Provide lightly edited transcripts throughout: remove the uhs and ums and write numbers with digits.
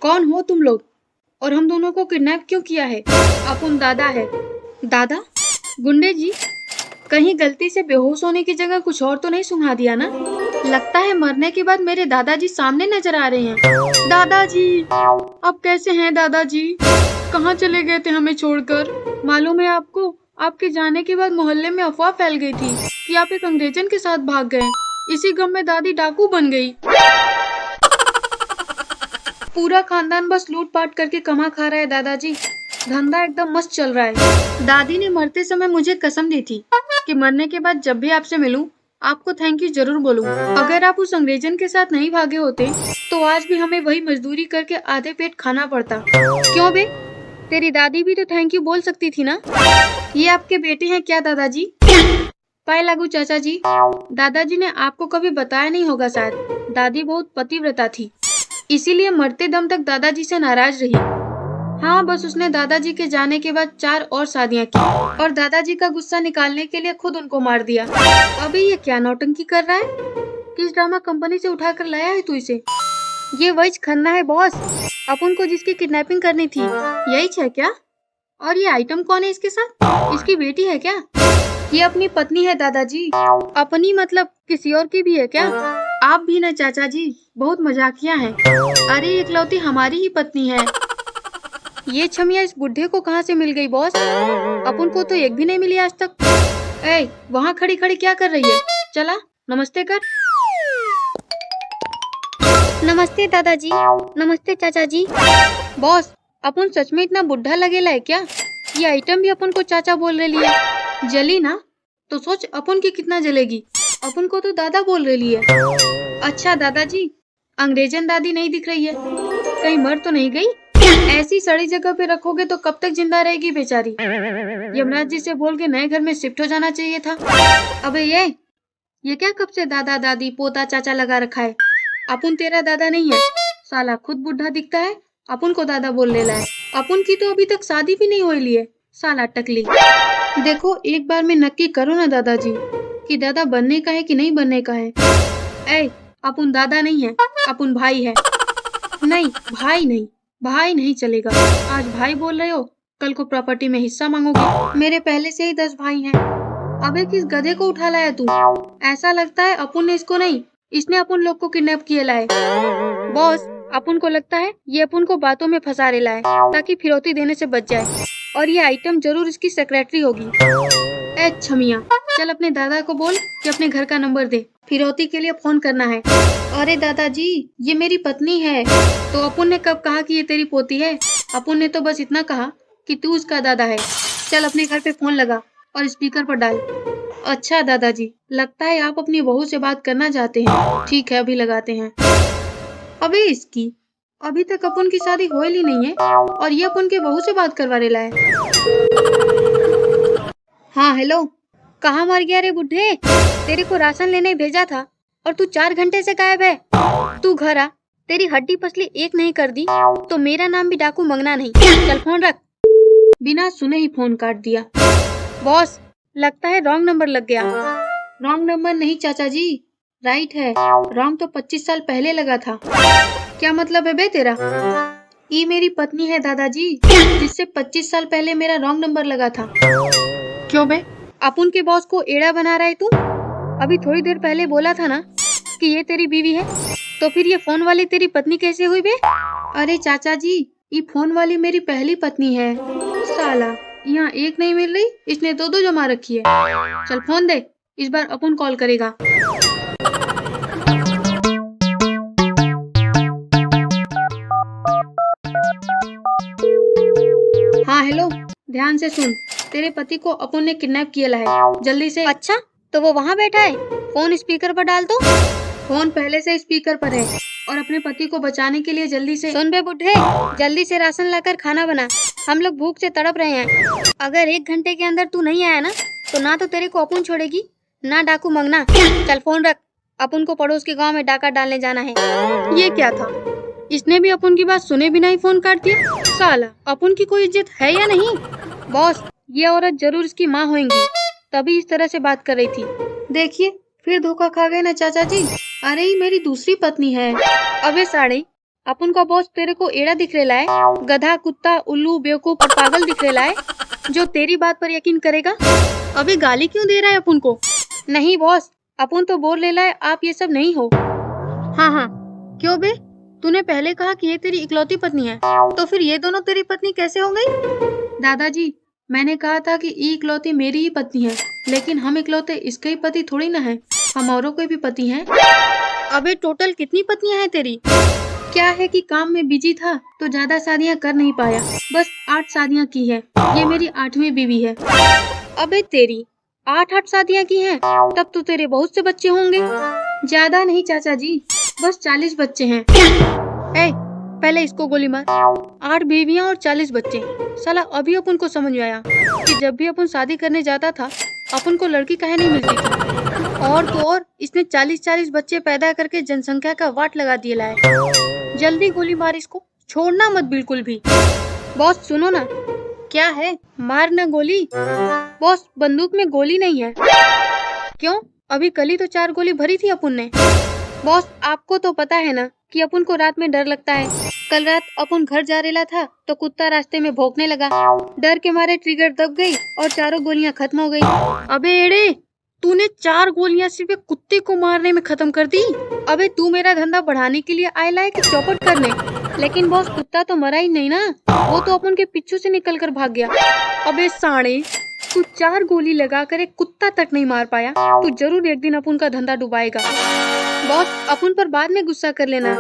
कौन हो तुम लोग और हम दोनों को किडनैप क्यों किया है? अपुन दादा है। दादा? गुंडे जी, कहीं गलती से बेहोश होने की जगह कुछ और तो नहीं सुना दिया ना? लगता है मरने के बाद मेरे दादाजी सामने नजर आ रहे हैं। दादाजी, अब कैसे हैं दादाजी? कहाँ चले गए थे हमें छोड़कर? मालूम है आपको, आपके जाने के बाद मोहल्ले में अफवाह फैल गई थी कि आप एक अंग्रेजन के साथ भाग गए। इसी गम में दादी डाकू बन गई। पूरा खानदान बस लूट-पाट करके कमा खा रहा है दादाजी। धंधा एकदम मस्त चल रहा है। दादी ने मरते समय मुझे कसम दी थी कि मरने के बाद जब भी आपसे मिलूं, आपको थैंक यू जरूर बोलूं। अगर आप उस अंग्रेजन के साथ नहीं भागे होते, तो आज भी हमें वही मजदूरी करके आधे पेट खाना पड़ता। क्यों बे? तेरी दादी भी तो थैंक यू बोल सकती थी ना? ये आपके बेटे हैं क्या दादाजी? पाए लागू चाचा जी। दादाजी ने आपको कभी बताया नहीं होगा शायद। दादी बहुत पतिव्रता थी, इसीलिए मरते दम तक दादाजी से नाराज रही। हाँ, बस उसने दादाजी के जाने के बाद 4 और शादियां की और दादाजी का गुस्सा निकालने के लिए खुद उनको मार दिया। अबे ये क्या नौटंकी कर रहा है? किस ड्रामा कंपनी से उठाकर लाया है तू इसे? ये वही खन्ना है बॉस, अपन को जिसकी किडनैपिंग करनी थी। यही है क्या? और ये आइटम कौन है इसके साथ? इसकी बेटी है क्या? ये अपनी पत्नी है दादाजी। अपनी मतलब किसी और की भी है क्या? आप भी ना चाचा जी, बहुत मजाकिया हैं। अरे इकलौती हमारी ही पत्नी है। ये छमिया इस बुढ़े को कहाँ से मिल गई बॉस? अपन को तो एक भी नहीं मिली आज तक। ए, वहाँ खड़ी खड़ी क्या कर रही है? चला, नमस्ते कर। नमस्ते दादाजी। नमस्ते चाचा जी। बॉस, अपन सच में इतना बुढ़ा लगेला है क्या? ये आइटम भी अपन को चाचा बोल रही है। जली ना? तो सोच अपन की कितना जलेगी। अपन को तो दादा बोल रही है। अच्छा दादाजी, अंग्रेजन दादी नहीं दिख रही है, कहीं मर तो नहीं गई? ऐसी सड़ी जगह पे रखोगे तो कब तक जिंदा रहेगी बेचारी? यमराज जी से बोल के नए घर में शिफ्ट हो जाना चाहिए था। अबे ये क्या कब से दादा दादी पोता चाचा लगा रखा है? अपुन तेरा दादा नहीं है। साला खुद बुढ़ा दिखता है, अपुन को दादा बोल ले रहा है। अपुन की तो अभी तक शादी भी नहीं हुई है। साला टकली। देखो एक बार में नक्की करो ना दादाजी कि दादा बनने का है कि नहीं बनने का है। ए, अपुन दादा नहीं है, अपुन भाई है। नहीं, भाई नहीं चलेगा। आज भाई बोल रहे हो, कल को प्रॉपर्टी में हिस्सा मांगोगे। मेरे पहले से ही 10 भाई हैं। अबे किस गधे को उठा लाया तू? ऐसा लगता है अपुन ने इसको नहीं, इसने अपन लोग को किडनैप किए लाए। बॉस, अपुन को लगता है ये अपुन को बातों में फंसा रहे लाए ताकि फिरौती देने से बच जाए, और ये आइटम जरूर इसकी सेक्रेटरी होगी। ए छमिया, चल अपने दादा को बोल कि अपने घर का नंबर दे, फिरौती के लिए फोन करना है। अरे दादाजी, ये मेरी पत्नी है। तो अपुन ने कब कहा कि ये तेरी पोती है? अपुन ने तो बस इतना कहा कि तू उसका दादा है। चल अपने घर पे फोन लगा और स्पीकर पर डाल। अच्छा दादाजी, लगता है आप अपनी बहू से बात करना चाहते हैं। ठीक है, अभी लगाते हैं। अबे इसकी, अभी तक अपुन की शादी हो ही नहीं है और ये अपुन के बहू से बात करवा रहा है। हाँ हेलो, कहाँ मर गया रे बुढ़े? तेरे को राशन लेने भेजा था और तू 4 घंटे से गायब है। तू घर आ, तेरी हड्डी पसली एक नहीं कर दी तो मेरा नाम भी डाकू मंगना नहीं। चल फोन रख। बिना सुने ही फोन काट दिया। बॉस, लगता है रॉन्ग नंबर लग गया। रॉन्ग नंबर नहीं चाचा जी, राइट है। रॉन्ग तो 25 साल पहले लगा था। क्या मतलब है बे तेरा? ये मेरी पत्नी है दादाजी, जिससे 25 साल पहले मेरा रॉन्ग नंबर लगा था। क्यों बे? अपुन के बॉस को एड़ा बना रहा है तू? अभी थोड़ी देर पहले बोला था ना कि ये तेरी बीवी है, तो फिर ये फोन वाली तेरी पत्नी कैसे हुई बे? अरे चाचा जी, ये फोन वाली मेरी पहली पत्नी है। साला, यहाँ एक नहीं मिल रही, इसने दो जमा रखी है। चल फोन दे, इस बार अपुन कॉल करेगा। हाँ हेलो, ध्यान से सुन, तेरे पति को अपुन ने किडनैप किया है, जल्दी से। अच्छा, तो वो वहाँ बैठा है? फोन स्पीकर पर डाल दो। फोन पहले से स्पीकर पर है और अपने पति को बचाने के लिए जल्दी से। सुन बे बुढ़े, जल्दी से राशन लाकर खाना बना, हम लोग भूख से तड़प रहे हैं। अगर 1 घंटे के अंदर तू नहीं आया ना, तो ना तो तेरे को अपुन छोड़ेगी, ना डाकू मंगना। चल फोन रख, अपुन को पड़ोस के गांव में डाका डालने जाना है। ये क्या था? इसने भी अपुन की बात सुने बिना ही फोन काट दिया। साला, अपुन की कोई इज्जत है या नहीं? बॉस, ये औरत जरूर इसकी माँ होंगी, तभी इस तरह से बात कर रही थी। देखिए, फिर धोखा खा गए ना चाचा जी। अरे ये मेरी दूसरी पत्नी है। अबे साड़े, अपन का बॉस तेरे को एड़ा दिख रहा है? गधा, कुत्ता, उल्लू, बेवकूफ और पागल दिख रहा है जो तेरी बात पर यकीन करेगा? अबे गाली क्यों दे रहा है अपन को? नहीं बॉस, अपन तो बोल ले रहा है आप ये सब नहीं हो। हाँ हाँ, क्यों बे? तूने पहले कहा कि ये तेरी इकलौती पत्नी है, तो फिर ये दोनों तेरी पत्नी कैसे हो गई? दादाजी, मैंने कहा था कि ये इकलौती मेरी ही पत्नी है, लेकिन हम इकलौते इसके ही पति थोड़ी ना है, हम औरों के भी पति हैं। अबे टोटल कितनी पत्नियां हैं तेरी? क्या है कि काम में बिजी था तो ज्यादा शादियां कर नहीं पाया, बस 8 शादियां की है, ये मेरी 8वीं बीवी है। अबे तेरी 8 शादियां की हैं, तब तो तेरे बहुत से बच्चे होंगे। ज्यादा नहीं चाचा जी, बस 40 बच्चे हैं। ए, पहले इसको गोली मार। 8 बीवियां और 40 बच्चे। साला अभी अपन को समझ में आया कि जब भी अपन शादी करने जाता था अपन को लड़की काहे नहीं मिलती थी। और तो और इसने 40-40 बच्चे पैदा करके जनसंख्या का वाट लगा दिया है। जल्दी गोली मार इसको, छोड़ना मत बिल्कुल भी। बॉस सुनो ना। क्या है? मार ना गोली। बॉस बंदूक में गोली नहीं है। क्यों? अभी कल ही तो 4 गोली भरी थी अपन ने। बॉस आपको तो पता है ना कि अपन को रात में डर लगता है। कल रात अपन घर जा रेला था तो कुत्ता रास्ते में भौंकने लगा, डर के मारे ट्रिगर दब गई और 4 गोलियां खत्म हो गई। अबे एड़े, तूने 4 गोलियां सिर्फ एक कुत्ते को मारने में खत्म कर दी। अबे तू मेरा धंधा बढ़ाने के लिए आया है कि चौपट करने? लेकिन बॉस कुत्ता तो मरा ही नहीं ना, वो तो अपन के पीछू से निकल कर भाग गया। अबे साढ़े, तू 4 गोली लगाकर एक कुत्ता तक नहीं मार पाया, तू जरूर एक दिन अपन का धंधा डुबाएगा। बॉस अपन पर बाद में गुस्सा कर लेना,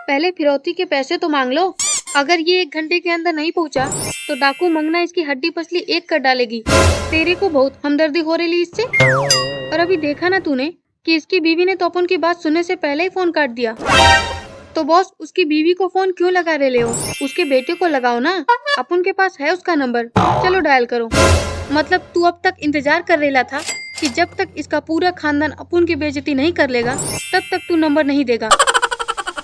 पहले फिरौती के पैसे तो मांग लो। अगर ये 1 घंटे के अंदर नहीं पहुंचा तो डाकू मंगना इसकी हड्डी पसली एक कर डालेगी। तेरे को बहुत हमदर्दी हो रही इससे। और अभी देखा ना तूने कि इसकी बीवी ने तो अपन की बात सुनने से पहले ही फोन काट दिया। तो बॉस उसकी बीवी को फोन क्यों लगा रहे हो? उसके बेटे को लगाओ ना, अपन के पास है उसका नंबर, चलो डायल करो। मतलब तू अब तक इंतजार कर रेला था कि जब तक इसका पूरा खानदान अपन की बेइज्जती नहीं कर लेगा तब तक तू नंबर नहीं देगा।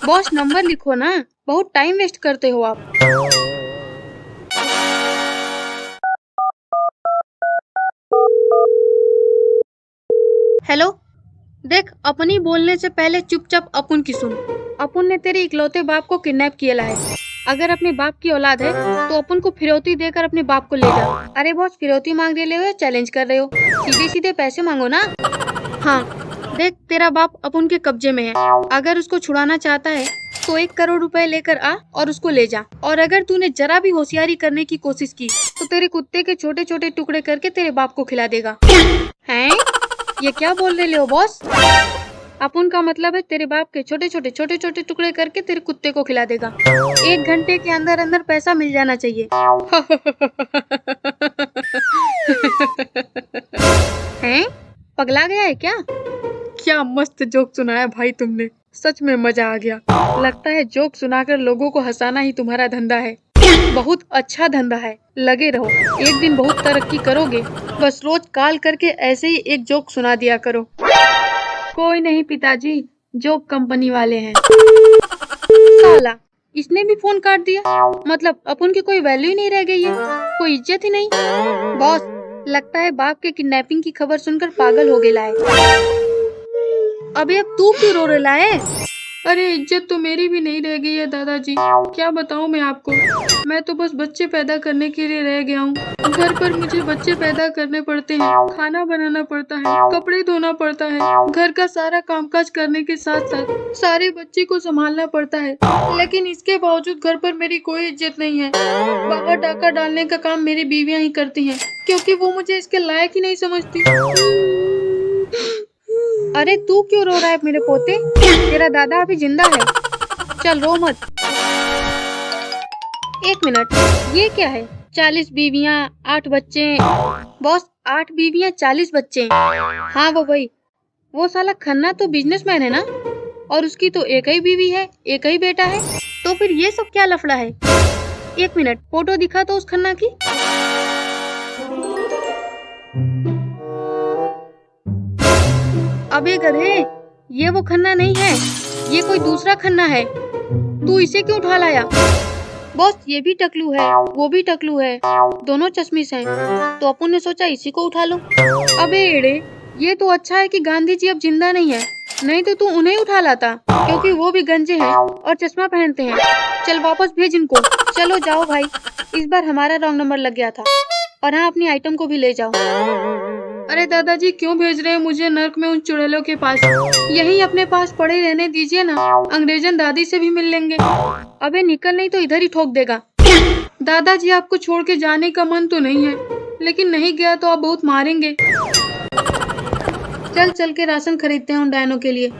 बॉस नंबर लिखो ना, बहुत टाइम वेस्ट करते हो आप। हेलो, देख अपनी बोलने से पहले चुपचाप अपन की सुन। अपन ने तेरे इकलौते बाप को किडनैप किया है। अगर अपने बाप की औलाद है तो अपन को फिरौती देकर अपने बाप को ले जा। अरे बॉस फिरौती मांग रहे हो या चैलेंज कर रहे हो? सीधे सीधे पैसे मांगो ना। हाँ देख तेरा बाप अपन के कब्जे में है, अगर उसको छुड़ाना चाहता है तो 1 करोड़ रुपए लेकर आ और उसको ले जा। और अगर तूने जरा भी होशियारी करने की कोशिश की तो तेरे कुत्ते के छोटे छोटे टुकड़े करके तेरे बाप को खिला देगा। हैं? ये क्या बोल रहे हो बॉस? अपन का मतलब है तेरे बाप के छोटे छोटे टुकड़े करके तेरे कुत्ते को खिला देगा। 1 घंटे के अंदर अंदर पैसा मिल जाना चाहिए। हैं? पगला गया है क्या? क्या मस्त जोक सुनाया भाई तुमने, सच में मजा आ गया। लगता है जोक सुनाकर लोगों को हंसाना ही तुम्हारा धंधा है। बहुत अच्छा धंधा है, लगे रहो, एक दिन बहुत तरक्की करोगे। बस रोज कॉल करके ऐसे ही एक जोक सुना दिया करो। कोई नहीं पिताजी, जोक कंपनी वाले हैं। साला, इसने भी फोन काट दिया। मतलब अपन की कोई वैल्यू ही नहीं रह गई है, कोई इज्जत ही नहीं। बॉस लगता है बाप के किडनैपिंग की खबर सुनकर पागल हो गया है। अबे अब तू क्यों रो रहा है? अरे इज्जत तो मेरी भी नहीं रह गई है दादाजी, क्या बताऊं मैं आपको। मैं तो बस बच्चे पैदा करने के लिए रह गया हूँ। घर पर मुझे बच्चे पैदा करने पड़ते हैं, खाना बनाना पड़ता है, कपड़े धोना पड़ता है, घर का सारा कामकाज करने के साथ साथ सारे बच्चे को संभालना पड़ता है। लेकिन इसके बावजूद घर पर मेरी कोई इज्जत नहीं है। बाहर डाका डालने का काम मेरी बीवियां ही करती हैं, क्योंकि वो मुझे इसके लायक ही नहीं समझती। अरे तू क्यों रो रहा है मेरे पोते? तेरा दादा अभी जिंदा है, चल रो मत। 1 मिनट, ये क्या है? 40 बीवियां 8 बच्चे। बॉस 8 बीवियां 40 बच्चे। हाँ वो भाई, वो साला खन्ना तो बिजनेसमैन है ना, और उसकी तो एक ही बीवी है, एक ही बेटा है, तो फिर ये सब क्या लफड़ा है? 1 मिनट, फोटो दिखा तो उस खन्ना की। अबे गधे, ये वो खन्ना नहीं है, ये कोई दूसरा खन्ना है। तू इसे क्यों उठा लाया? बॉस ये भी टकलू है, वो भी टकलू है, दोनों चश्मिश हैं, तो अपन ने सोचा इसी को उठा लो। अबे एड़े, ये तो अच्छा है कि गांधी जी अब जिंदा नहीं है, नहीं तो तू उन्हें उठा लाता, क्योंकि वो भी गंजे हैं और चश्मा पहनते हैं। चल वापस भेज इनको। चलो जाओ भाई, इस बार हमारा रॉन्ग नंबर लग गया था। और हाँ, अपनी आइटम को भी ले जाओ। अरे दादाजी, क्यों भेज रहे हैं मुझे नर्क में उन चुड़ैलों के पास? यहीं अपने पास पड़े रहने दीजिए ना, अंग्रेजन दादी से भी मिल लेंगे। अबे निकल, नहीं तो इधर ही ठोक देगा। दादाजी, आपको छोड़ के जाने का मन तो नहीं है, लेकिन नहीं गया तो आप बहुत मारेंगे। चल चल के राशन खरीदते हैं उन डायनों के लिए।